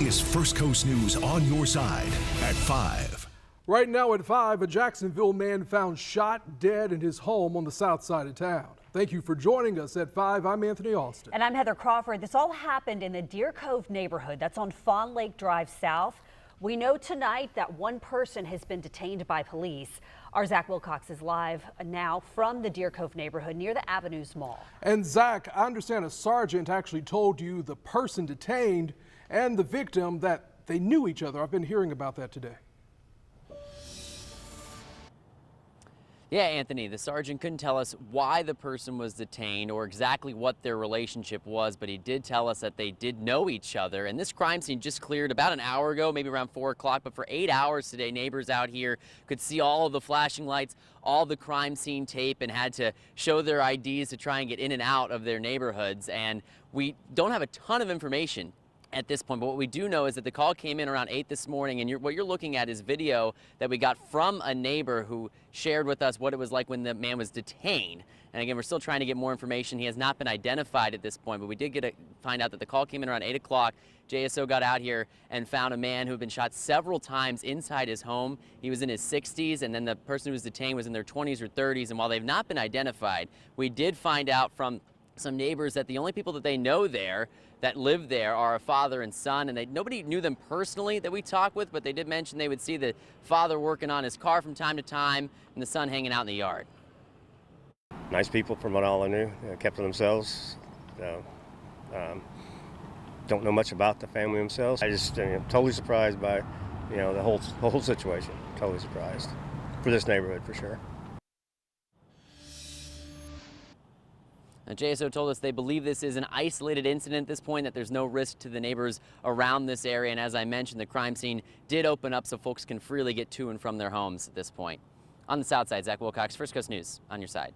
is First Coast News on your side at 5. Right now at 5, a Jacksonville man found shot dead in his home on the south side of town. Thank you for joining us at 5. I'm Anthony Austin. And I'm Heather Crawford. This all happened in the Deer Cove neighborhood. That's on Fawn Lake Drive South. We know tonight that one person has been detained by police. Our Zach Wilcox is live now from the Deer Cove neighborhood near the Avenues Mall. And Zach, I understand a sergeant actually told you the person detained and the victim that they knew each other. I've been hearing about that today. Yeah, Anthony, the sergeant couldn't tell us why the person was detained or exactly what their relationship was, but he did tell us that they did know each other. And this crime scene just cleared about an hour ago, maybe around 4 o'clock, but for 8 hours today, neighbors out here could see all of the flashing lights, all the crime scene tape, and had to show their IDs to try and get in and out of their neighborhoods. And we don't have a ton of information at this point, but what we do know is that the call came in around 8 this morning, and what you're looking at is video that we got from a neighbor who shared with us what it was like when the man was detained. And again, we're still trying to get more information. He has not been identified at this point, but we did find out that the call came in around 8 o'clock. JSO got out here and found a man who had been shot several times inside his home. He was in his 60s, and then the person who was detained was in their 20s or 30s. And while they've not been identified, we did find out from some neighbors that the only people that they know there that live there are a father and son, and nobody knew them personally that we talked with, but they did mention they would see the father working on his car from time to time and the son hanging out in the yard. Nice people from what all I knew, kept to themselves. Don't know much about the family themselves. I just totally surprised by the whole situation. Totally surprised for this neighborhood for sure. Now, JSO told us they believe this is an isolated incident at this point, that there's no risk to the neighbors around this area. And as I mentioned, the crime scene did open up so folks can freely get to and from their homes at this point. On the south side, Zach Wilcox, First Coast News, on your side.